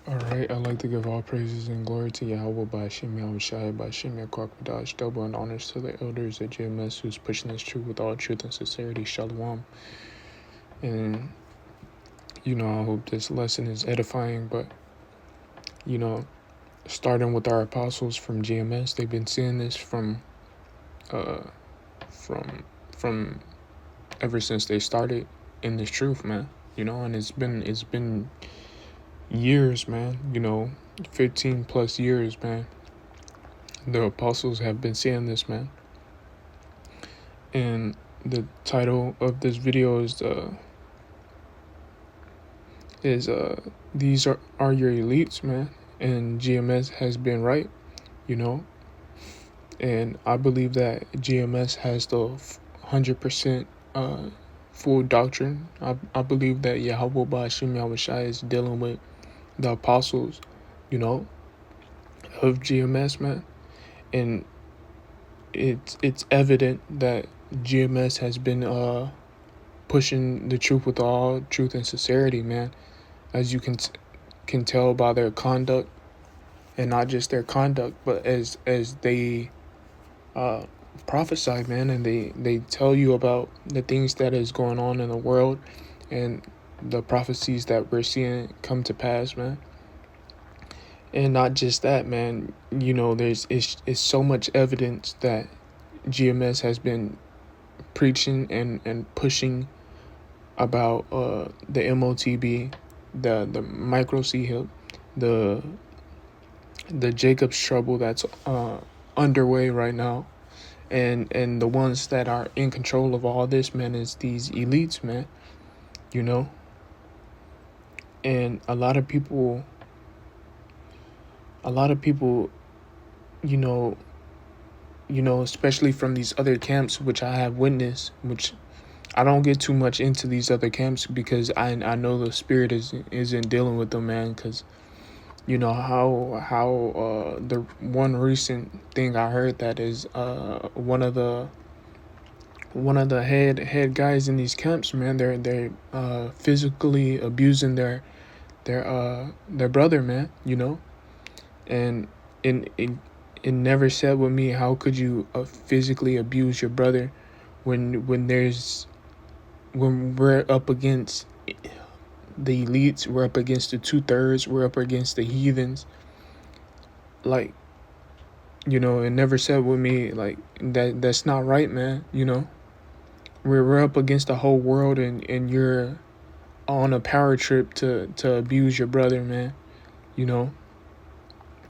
Alright, I'd like to give all praises and glory to Yahweh by Hashem Yahushai, by Hashem Yakwakadash, double and honors to the elders at GMS who's pushing this truth with all truth and sincerity. Shalom. And, I hope this lesson is edifying, but, starting with our apostles from GMS, they've been seeing this from ever since they started in this truth, man. And it's been years, man, 15 plus years, man. The apostles have been saying this, man. And the title of this video is these are your elites, man. And GMS has been right, and I believe that GMS has the 100% full doctrine. I believe that Yahweh Ba'ashim Yahushai is dealing with the apostles, of GMS, man. And it's evident that GMS has been pushing the truth with all truth and sincerity, man. As you can tell by their conduct, and not just their conduct, but as they prophesy, man, and they tell you about the things that is going on in the world and the prophecies that we're seeing come to pass, man. And not just that, man, it's so much evidence that GMS has been preaching and pushing about the MOTB, the micro C hip, the Jacob's trouble that's underway right now, and the ones that are in control of all this, man, is these elites, man. And a lot of people, especially from these other camps, which I have witnessed, which I don't get too much into these other camps because I know the spirit isn't dealing with them, man. Because how the one recent thing I heard that is one of the head guys in these camps, man, they're physically abusing their brother, man. And it never said with me, how could you physically abuse your brother when we're up against the elites, we're up against the 2/3, we're up against the heathens. Like, it never said with me like that's not right, man. We're up against the whole world, and you're on a power trip to abuse your brother, man.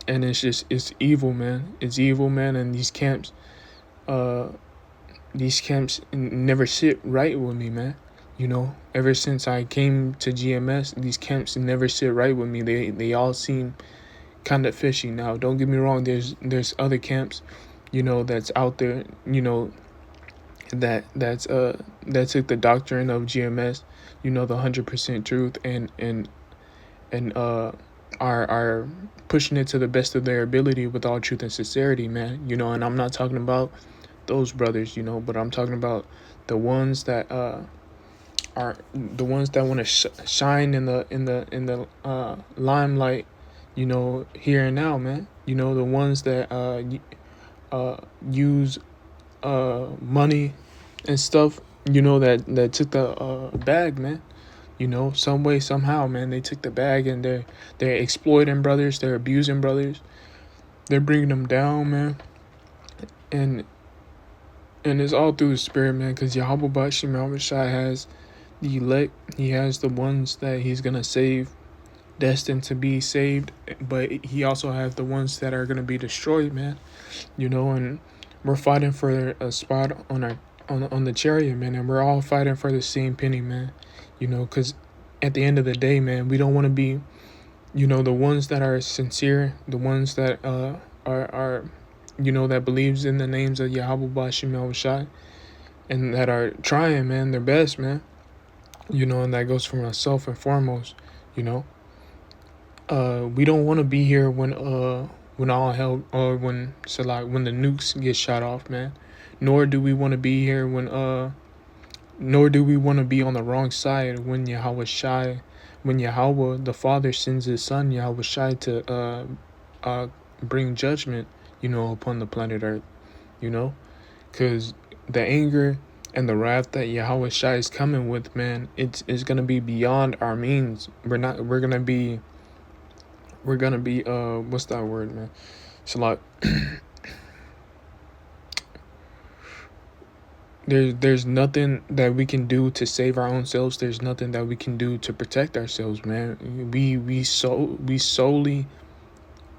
And it's evil, man. It's evil, man. And these camps never sit right with me, man. Ever since I came to GMS, these camps never sit right with me. They all seem kind of fishy. Now, don't get me wrong. There's other camps, that's out there, that took the doctrine of GMS, the 100% truth, and are pushing it to the best of their ability with all truth and sincerity, man. And I'm not talking about those brothers, but I'm talking about the ones that are the ones that want to shine in the limelight, here and now, man. The ones that use money and stuff, that took the bag, man. Some way, somehow, man, they took the bag, and they're exploiting brothers, they're abusing brothers, they're bringing them down, man. And it's all through the spirit, man, because Yahweh Ba'ashim Yahushai has the elect. He has the ones that he's going to save, destined to be saved, but he also has the ones that are going to be destroyed, man. And we're fighting for a spot on the chariot, man, and we're all fighting for the same penny, man. Because at the end of the day, man, we don't want to be, the ones that are sincere, the ones that are that believes in the names of Yahweh Ba'ashim Yahushai, and that are trying, man, their best, man. And that goes for myself and foremost. We don't want to be here when all hell, or when the nukes get shot off, man. Nor do we want to be here nor do we want to be on the wrong side when Yahweh Shai, when Yahweh the Father sends his son Yahweh Shai to bring judgment, upon the planet Earth, because the anger and the wrath that Yahweh Shai is coming with, man, it's gonna be beyond our means. We're gonna be what's that word, man? It's like there's nothing that we can do to save our own selves. There's nothing that we can do to protect ourselves, man. We solely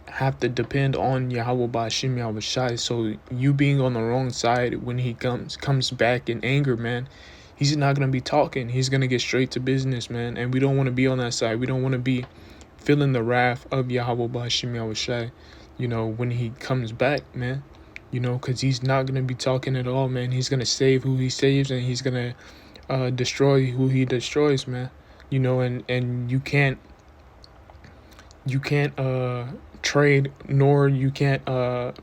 have to depend on Yahweh Ba'ashim Yahweh Shai. So you being on the wrong side when he comes back in anger, man, he's not gonna be talking. He's gonna get straight to business, man. And we don't want to be on that side. We don't want to be feeling the wrath of Yahweh Ba'ashim Yahweh Shai, when he comes back, man. Because he's not gonna be talking at all, man. He's gonna save who he saves, and he's gonna destroy who he destroys, man. And you can't trade, nor you can't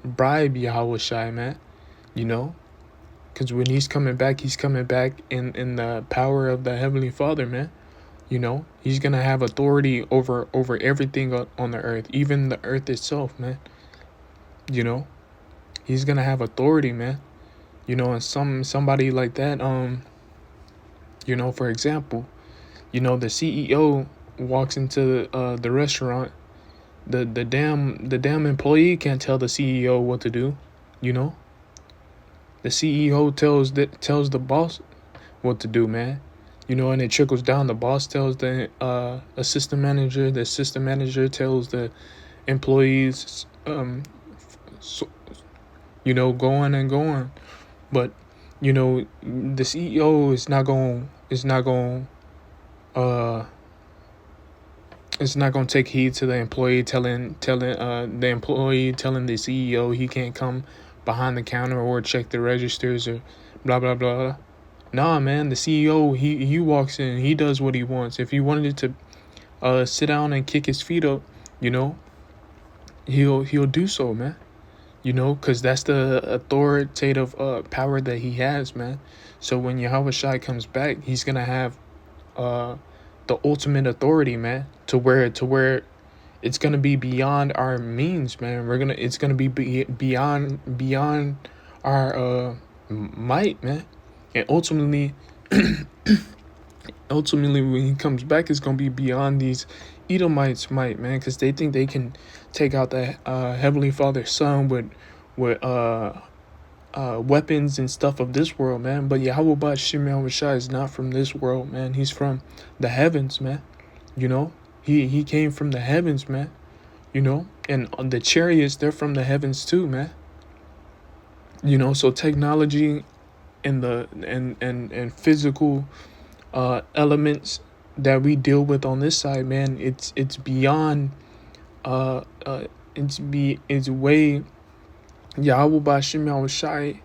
bribe Yahweh Shai, man. Because when he's coming back in the power of the Heavenly Father, man. He's gonna have authority over everything on the earth, even the earth itself, man. He's gonna have authority, man. And somebody like that, for example, the CEO walks into the restaurant. The damn employee can't tell the CEO what to do. The CEO tells the boss what to do, man. And it trickles down. The boss tells the assistant manager. The assistant manager tells the employees. So, going and going. But the CEO is not going. It's not going to take heed to the employee telling the employee telling the CEO he can't come behind the counter or check the registers or blah blah blah. Nah, man, the CEO he walks in, he does what he wants. If he wanted to sit down and kick his feet up, he'll do so, man. Because that's the authoritative power that he has, man. So when Yahweh Shai comes back, he's gonna have the ultimate authority, man, to where it's gonna be beyond our means, man. It's gonna be beyond our might, man. And ultimately when he comes back, it's gonna be beyond these Edomites' might, man, because they think they can take out the Heavenly Father's Son with weapons and stuff of this world, man. But Yahweh Ba'ashim Yahweh Shai is not from this world, man. He's from the heavens, man. He came from the heavens, man. And the chariots, they're from the heavens too, man. So technology and the physical elements that we deal with on this side, man, it's beyond it's way Yahweh Ba'ashim Yahweh Shai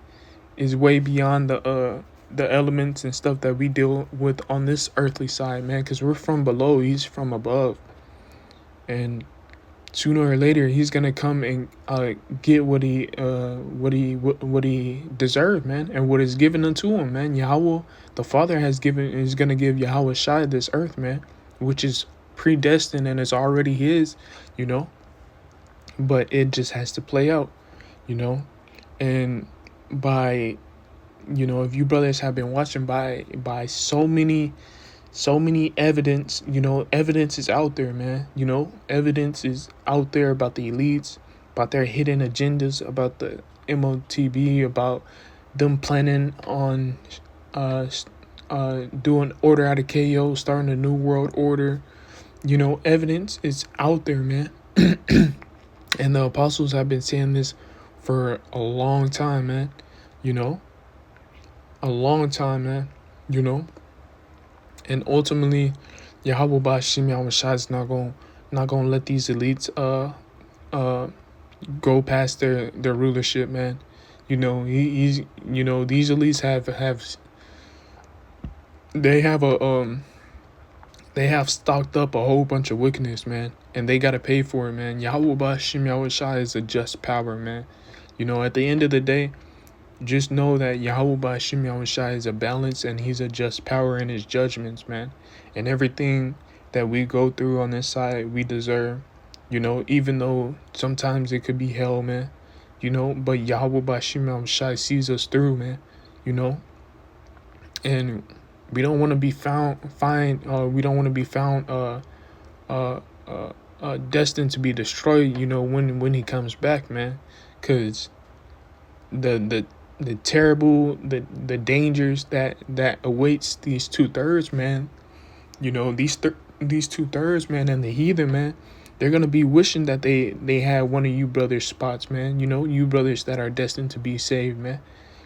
is way beyond the elements and stuff that we deal with on this earthly side, man, because we're from below, he's from above. And sooner or later he's gonna come and get what he deserved, man, and what is given unto him, man. Yahweh the Father is gonna give Yahweh Shai this earth, man, which is predestined and is already his, but it just has to play out, and by if you brothers have been watching by so many evidence, evidence is out there, man. Evidence is out there about the elites, about their hidden agendas, about the MOTB, about them planning on doing order out of KO, starting a new world order. Evidence is out there, man. And the apostles have been saying this for a long time, man. A long time, man. And ultimately, Yahweh Ba'ashim Yahweh Shai is not gonna let these elites go past their rulership, man. He's these elites they have stocked up a whole bunch of wickedness, man, and they gotta pay for it, man. Yahweh Ba'ashim Yahweh Shai is a just power, man. At the end of the day, just know that Yahweh Ba'ashim Yahweh Shai is a balance, and he's a just power in his judgments, man. And everything that we go through on this side, we deserve. You know, even though sometimes it could be hell, man. You know, but Yahweh Bashim Shai sees us through, man. You know, and we don't want to be we don't want to be found uh, destined to be destroyed. You know, when he comes back, man, because the terrible the dangers that awaits these 2/3, man. You know, these 2/3, man, and the heathen, man, they're gonna be wishing that they had one of you brothers' spots, man. You know, you brothers that are destined to be saved, man.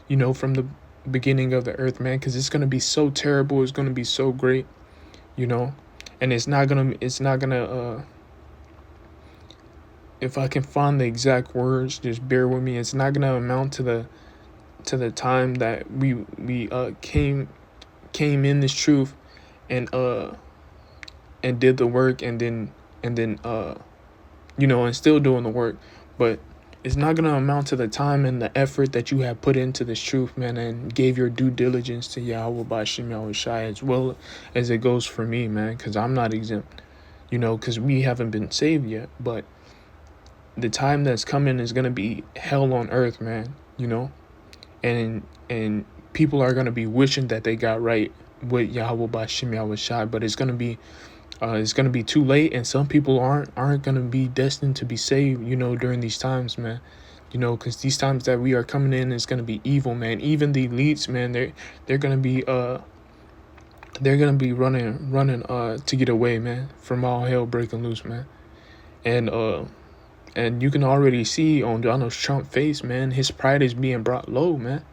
You know, from the beginning of the earth, man, because it's gonna be so terrible. It's gonna be so great, you know, and it's not gonna. If I can find the exact words, just bear with me. It's not gonna amount to the time that we came in this truth and did the work, and then you know, and still doing the work, but it's not gonna amount to the time and the effort that you have put into this truth, man, and gave your due diligence to Yahweh Bashim Yahweh Shai, as well as it goes for me, man, because I'm not exempt, you know, because we haven't been saved yet, but the time that's coming is gonna be hell on earth, man, you know, and people are gonna be wishing that they got right with Yahweh Bashim Yahweh Shai, but it's gonna be too late, and some people aren't gonna be destined to be saved, you know, during these times, man. You know, because these times that we are coming in is gonna be evil, man. Even the elites, man, they're gonna be running to get away, man, from all hell breaking loose, man. And you can already see on Donald Trump's face, man, his pride is being brought low, man.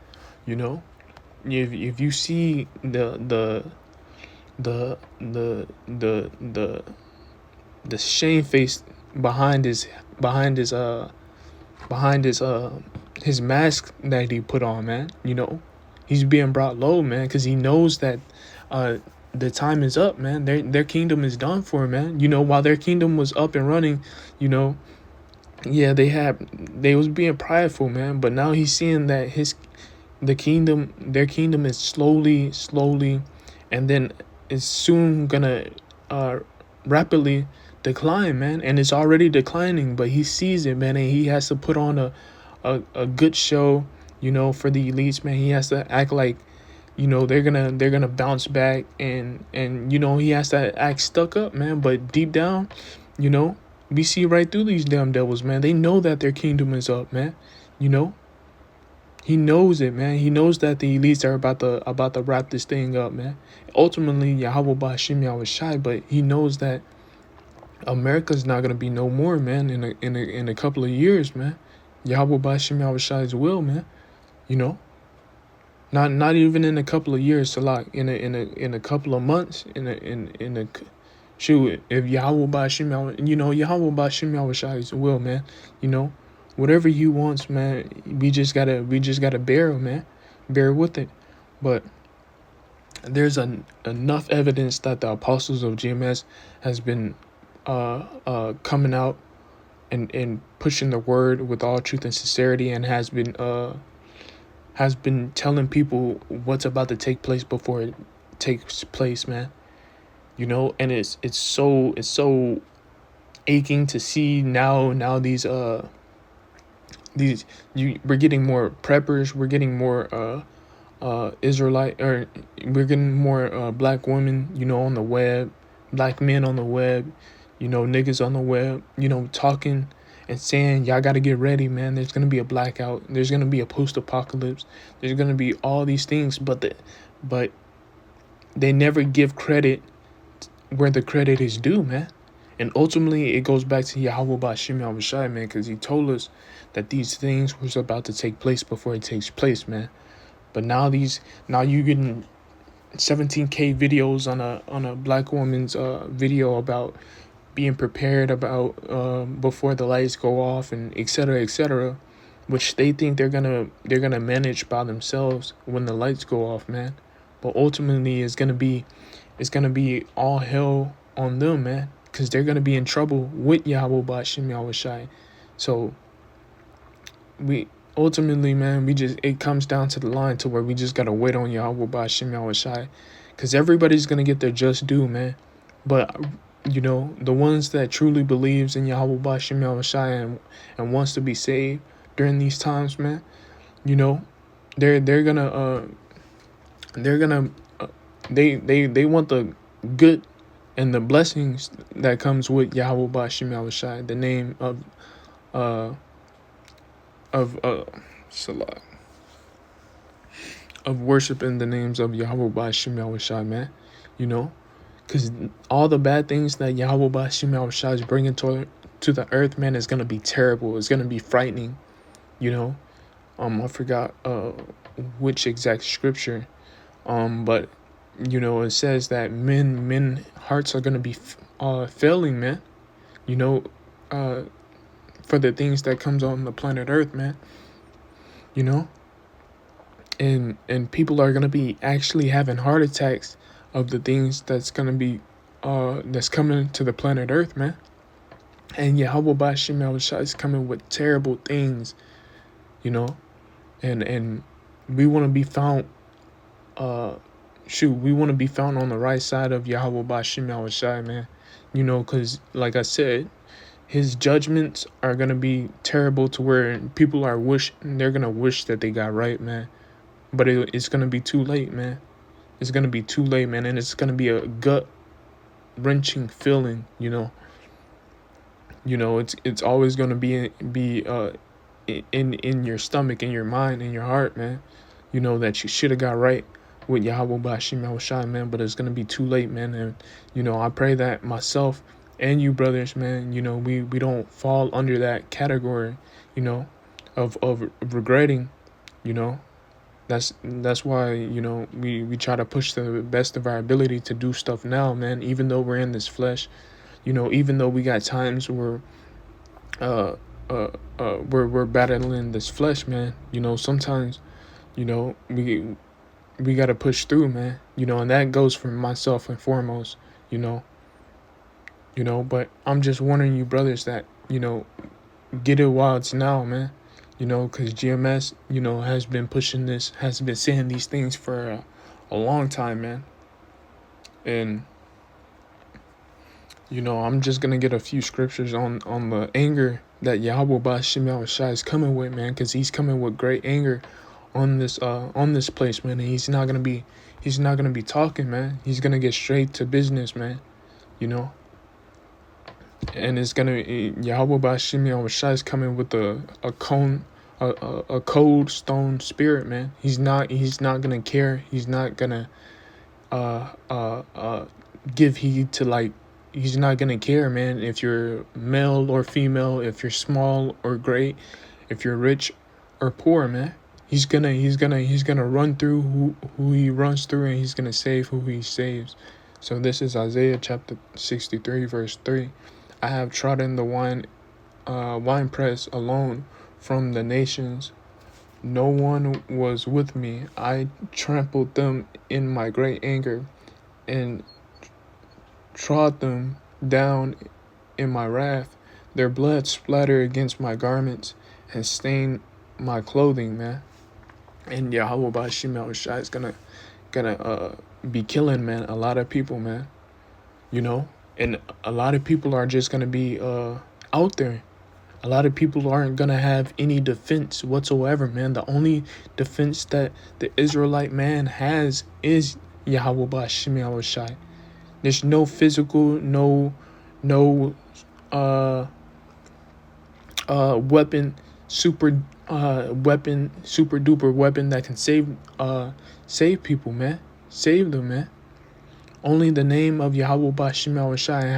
You know, if you see the the the the the shame face behind his mask that he put on, man, you know, he's being brought low, man, because he knows that uh the time is up, man. Their kingdom is done for, man. You know, while their kingdom was up and running, you know, yeah, they was being prideful, man, but now he's seeing that their kingdom is slowly, and then it's soon gonna uh rapidly decline, man, and it's already declining, but he sees it, man, and he has to put on a good show, you know, for the elites, man. He has to act like, you know, they're gonna bounce back, and you know, he has to act stuck up, man, but deep down, you know, we see right through these damn devils, man. They know that their kingdom is up, man. You know, he knows it, man. He knows that the elites are about to wrap this thing up, man. Ultimately, Yahweh Bashim Yahweh Shai, but he knows that America's not gonna be no more, man. In a couple of years, man. Yahweh Bashim Yahweh Shai's will, man. You know, not even in a couple of years, so like in a couple of months, in a shoot, if Yahweh Bashim Yahweh, you know, Yahweh Bashim Yahweh Shai's will, man. You know, whatever he wants, man. We just gotta bear, man. Bear with it, but there's enough evidence that the apostles of GMS has been coming out and pushing the word with all truth and sincerity, and has been telling people what's about to take place before it takes place, man. You know, and it's so aching to see now we're getting more preppers, we're getting more Israelite, or we're getting more black women, you know, on the web, black men on the web, you know, niggas on the web, you know, talking and saying, y'all got to get ready, man. There's going to be a blackout. There's going to be a post-apocalypse. There's going to be all these things, but they never give credit where the credit is due, man. And ultimately, it goes back to Yahweh Bashim Yahweh Shai, man, because he told us that these things was about to take place before it takes place, man. But now you getting 17K videos on a black woman's video about being prepared about before the lights go off, and etc., which they think they're gonna manage by themselves when the lights go off, man. But ultimately, it's gonna be all hell on them, man, because they're gonna be in trouble with Yahweh Bashim Yahweh Shai. So we ultimately, man, it comes down to the line to where we just gotta wait on Yahweh Bashim Yahweh Shai, because everybody's gonna get their just due, man. But the ones that truly believes in Yahweh Bashim Yahushai and wants to be saved during these times, man, you know, they're gonna they're gonna they want the good and the blessings that comes with Yahweh Bashim Yahushai, the name uh of Salah, of worshiping the names of Yahweh Bashim Yahushai, man, you know. Because all the bad things that Yahweh Bashim Yahushua is bringing to the earth, man, is going to be terrible. It's going to be frightening, you know. I forgot which exact scripture. But, it says that men hearts are going to be failing, man, you know, for the things that comes on the planet earth, man, you know. And people are going to be actually having heart attacks of the things that's going to be that's coming to the planet earth, man. And Yahweh Bashim Yahushua is coming with terrible things, you know. And we want to be found we want to be found on the right side of Yahweh Bashim Yahushua, man, you know, because like I said, his judgments are going to be terrible to where people are they're going to wish that they got right, man. But it's going to be too late, man. It's going to be too late, man. And it's going to be a gut-wrenching feeling, you know. You know, it's always going to be in your stomach, in your mind, in your heart, man. You know, that you should have got right with Yahweh Bashim Yahushua, man. But it's going to be too late, man. And, I pray that myself and you brothers, man, we don't fall under that category, of regretting, you know. That's why, we try to push the best of our ability to do stuff now, man, even though we're in this flesh, even though we got times where we're battling this flesh, man, sometimes, we got to push through, man, and that goes for myself and foremost, but I'm just warning you brothers that, get it while it's now, man. Because GMS, has been pushing this, has been saying these things for a long time, man. And, I'm just going to get a few scriptures on the anger that Yahweh Bashim Yahushua is coming with, man. Because he's coming with great anger on this place, man. And he's not going to be talking, man. He's going to get straight to business, man. And it's going to, Yahweh Bashim Yahushua is coming with a cold stone spirit, man. He's not gonna care. He's not gonna give heed to, like, he's not gonna care, man, if you're male or female, if you're small or great, if you're rich or poor, man. He's gonna run through who he runs through, and he's gonna save who he saves. So this is Isaiah chapter 63 verse 3. I have trodden the winepress alone from the nations. No one was with me. I trampled them in my great anger and trod them down in my wrath. Their blood splattered against my garments and stained my clothing, man. And Yahweh Bashim Yahushua is gonna be killing, man, a lot of people, man. And a lot of people are just gonna be out there. A lot of people aren't going to have any defense whatsoever, man. The only defense that the Israelite man has is Yahweh Bashim Yahushua. There's no physical, no weapon, super duper weapon that can save people, man. Save them, man. Only the name of Yahweh Bashim Yahushua and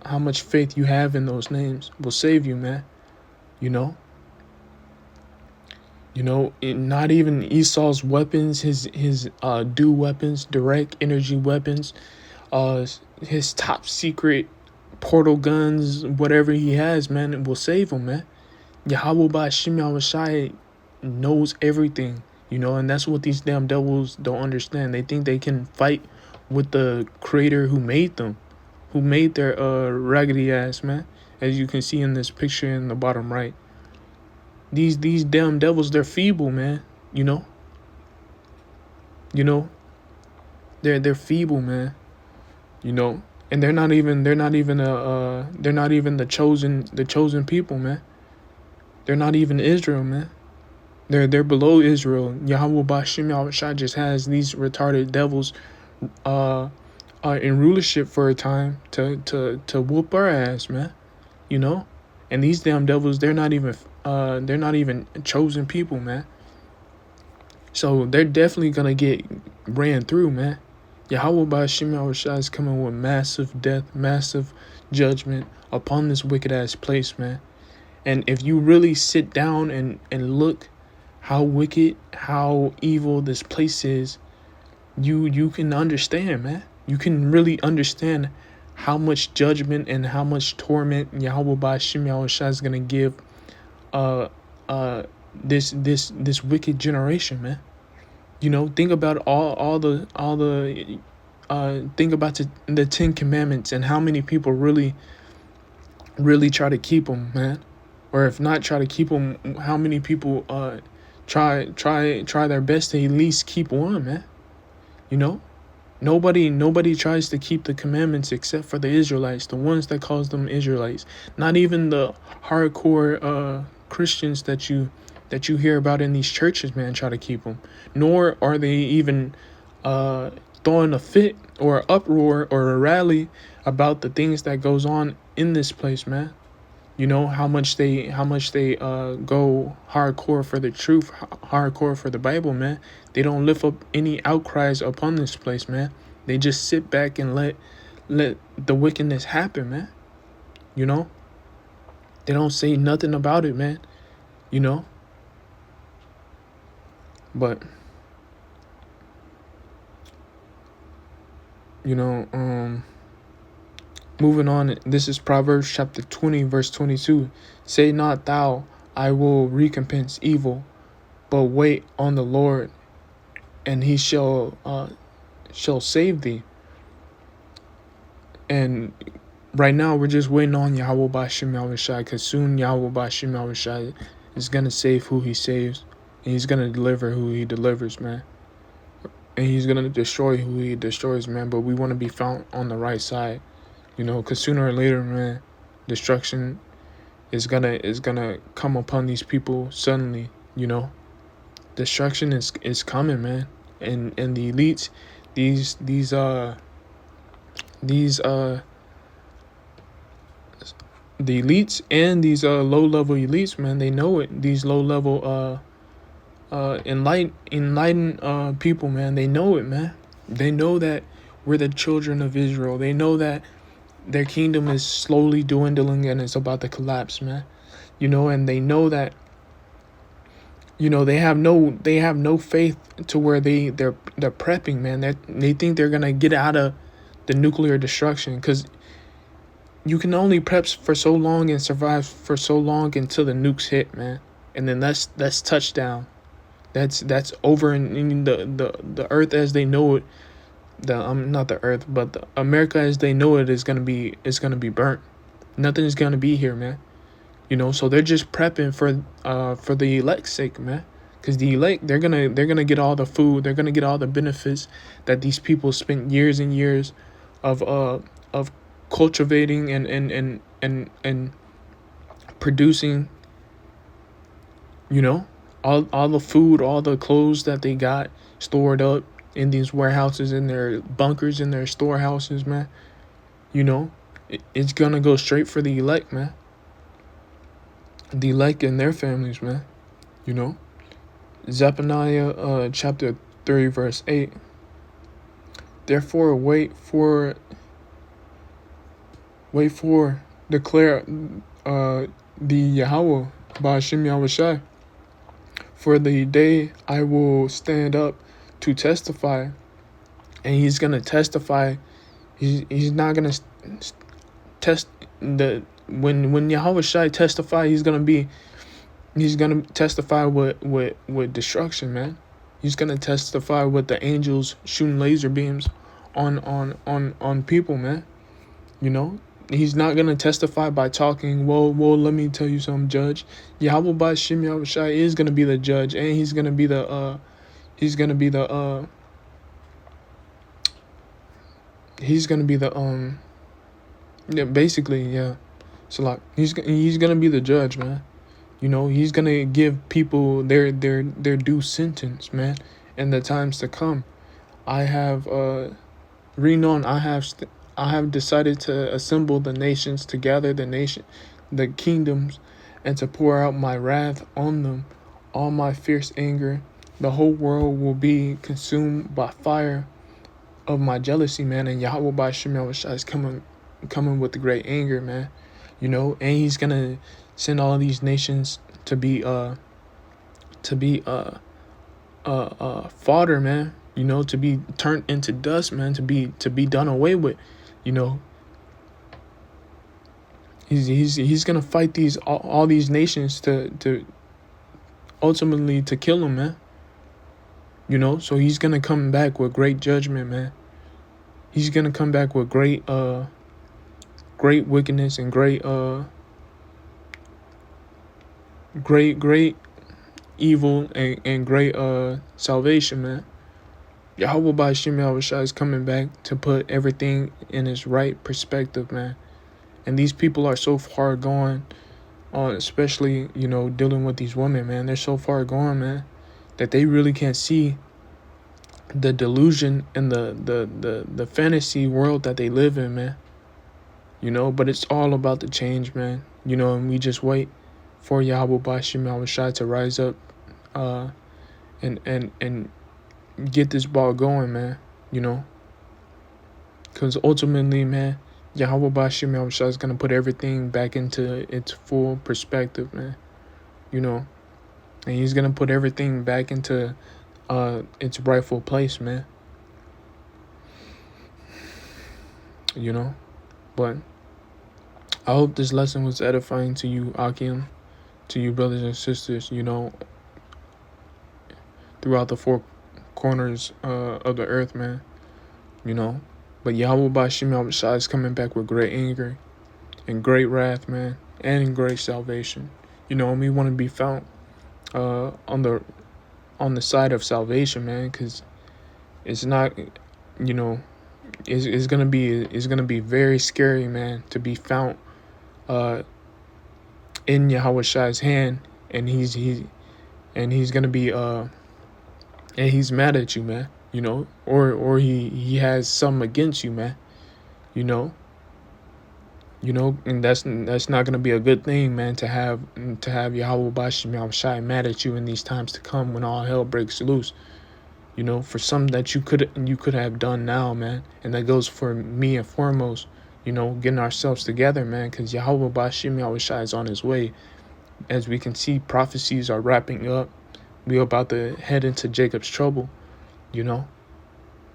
how much faith you have in those names will save you, man. Not even Esau's weapons, his dew weapons, direct energy weapons, his top secret portal guns, whatever he has, man, it will save him, man. Yahweh Bashim Yahushua knows everything, and that's what these damn devils don't understand. They think they can fight with the creator who made them, who made their raggedy ass, man. As you can see in this picture in the bottom right. These damn devils, they're feeble, man. They're feeble, man. you know. And they're not even the chosen people, man. They're not even Israel, man. They're below Israel. Yahweh Bashim Yahushua just has these retarded devils uh in rulership for a time to whoop our ass, man. You know? And these damn devils, they're not even chosen people, man. So they're definitely gonna get ran through, man. Yahweh Bashim Yahushua is coming with massive death, massive judgment upon this wicked ass place, man. And if you really sit down and look how wicked, how evil this place is, you can understand, man. You can really understand how much judgment and how much torment Yahweh Bashim Yahushua is gonna give uh uh this wicked generation, man. You know, think about all the think about the 10 commandments and how many people really try to keep them, man. Or if not try to keep them, how many people try their best to at least keep one, man. You know, nobody tries to keep the commandments except for the Israelites, the ones that calls them Israelites. Not even the hardcore Christians that you hear about in these churches, man, try to keep them. Nor are they even throwing a fit or an uproar or a rally about the things that goes on in this place, man. You know how much they go hardcore for the truth, hardcore for the Bible, man. They don't lift up any outcries upon this place, man. They just sit back and let the wickedness happen, man. You know, they don't say nothing about it, man. You know, but you know, moving on, this is Proverbs chapter 20, verse 22. Say not thou, I will recompense evil, but wait on the Lord, and he shall save thee. And right now, we're just waiting on Yahweh Bashim Yahushua, because soon Yahweh Bashim Yahushua is going to save who he saves, and he's going to deliver who he delivers, man. And he's going to destroy who he destroys, man. But we want to be found on the right side. You know, because sooner or later, man, destruction is gonna come upon these people suddenly. You know, destruction is coming, man. And the elites, these the elites and these low level elites, man, they know it. These low level enlightened people, man, they know it, man. They know that we're the children of Israel. They know that their kingdom is slowly dwindling and it's about to collapse, man. You know, and they know that, you know, they have no faith to where they're prepping, man. They think they're gonna get out of the nuclear destruction, because you can only prep for so long and survive for so long until the nukes hit, man. And then that's touchdown. That's over in the earth as they know it. Not the earth, but the America as they know it is gonna be burnt. Nothing is gonna be here, man. You know, so they're just prepping for the elect's sake, man. Because the elect, they're gonna get all the food, they're gonna get all the benefits that these people spent years and years of cultivating and producing. You know, all the food, all the clothes that they got stored up in these warehouses, in their bunkers, in their storehouses, man. You know, it's gonna go straight for the elect, man. The elect and their families, man. You know, Zephaniah chapter 3 verse 8. Therefore declare the Yahweh Ba'ashim Yahushai, for the day I will stand up to testify. And he's gonna testify. He's not gonna test when Yahweh Shai testify. He's gonna testify with destruction, man. He's gonna testify with the angels shooting laser beams on people, man. You know, he's not gonna testify by talking. Well, let me tell you something, Judge. Yahweh Ba'ashim Yahushai is gonna be the judge, and he's gonna be the he's gonna be the yeah, basically, yeah. So like he's gonna be the judge, man. You know, he's gonna give people their due sentence, man, in the times to come. I have Renon, I have decided to assemble the nations, to gather the kingdoms, and to pour out my wrath on them, all my fierce anger. The whole world will be consumed by fire of my jealousy, man. And Yahweh by Shemel is coming with the great anger, man. You know, and he's gonna send all these nations to be to be fodder, man. You know, to be turned into dust, man. To be done away with. You know, he's gonna fight all these nations to ultimately to kill him, man. You know, so he's gonna come back with great judgment, man. He's gonna come back with great wickedness and great evil and great salvation, man. Yahweh by Shem Yahushua is coming back to put everything in its right perspective, man. And these people are so far gone, especially, you know, dealing with these women, man. They're so far gone, man, that they really can't see the delusion and the fantasy world that they live in, man. You know, but it's all about the change, man. You know, and we just wait for Yahweh Bashim Yahushua to rise up and get this ball going, man. You know, because ultimately, man, Yahweh Bashim Yahushua is going to put everything back into its full perspective, man. You know, and he's going to put everything back into its rightful place, man. You know, but I hope this lesson was edifying to you, Akim, to you brothers and sisters, you know, throughout the four corners of the earth, man. You know, but Yahweh Bashim Yahushua is coming back with great anger and great wrath, man, and great salvation. You know, and we want to be found on the side of salvation, man, because it's not, you know, it's gonna be very scary, man, to be found in Yahweh's hand, and he's gonna be and he's mad at you, man. You know, or he has something against you, man. You know, and that's not gonna be a good thing, man. To have Yahweh Bashim Yahushai mad at you in these times to come when all hell breaks loose. You know, for something that you could have done now, man. And that goes for me and foremost. You know, getting ourselves together, man, because Yahweh Bashim Yahushai is on his way. As we can see, prophecies are wrapping up. We're about to head into Jacob's trouble, you know.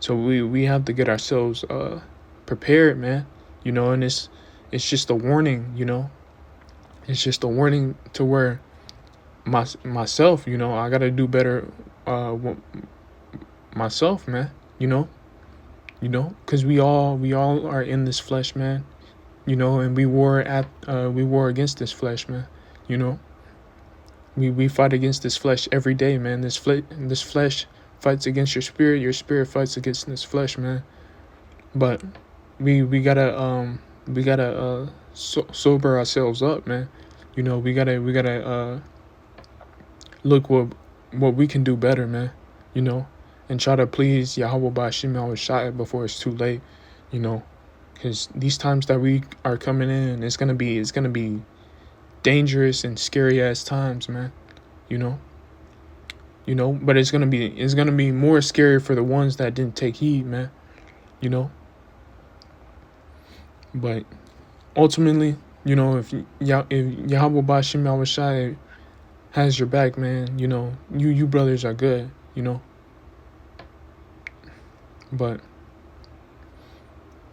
So we have to get ourselves prepared, man. You know, and it's just a warning, you know. It's just a warning to where myself, you know, I gotta do better myself, man. You know, because we all are in this flesh, man. You know, and we war against this flesh, man. You know, we fight against this flesh every day, man. This flesh fights against your spirit fights against this flesh, man. But we gotta sober ourselves up, man. You know, we gotta look what we can do better, man. You know, and try to please Yahweh Bashim Yahushua before it's too late. You know, because these times that we are coming in, it's gonna be dangerous and scary ass times, man. You know, but it's gonna be more scary for the ones that didn't take heed, man. You know, but ultimately, you know, if Yahweh Bashim Yahushua has your back, man, you know, you brothers are good, you know. But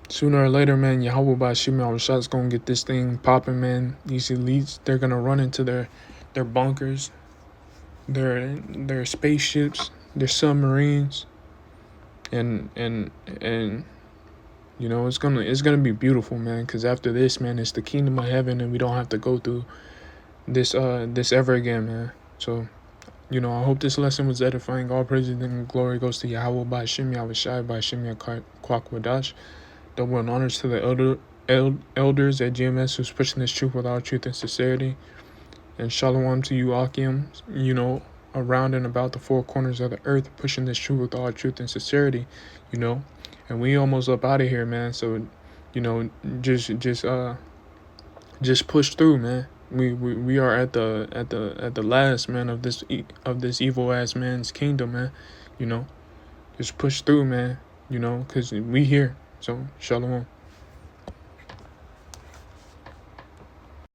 sooner or later, man, Yahweh Bashim Yahushua is gonna get this thing popping, man. These elites, they're gonna run into their bunkers, their spaceships, their submarines, and you know, it's gonna be beautiful, man. Because after this, man, it's the kingdom of heaven, and we don't have to go through this ever again, man. So, you know, I hope this lesson was edifying. All praise and glory goes to Yahweh Bashim Yahushua Bashim Yakwak Wadash. Double and honors to the elders at GMS who's pushing this truth with all truth and sincerity. And shalom to you, Akim, around and about the four corners of the earth, pushing this truth with all truth and sincerity, And we almost up out of here, man. So, just push through, man. We are at the last, man, of this evil ass man's kingdom, man. Just push through, man. Cause we here. So shalom.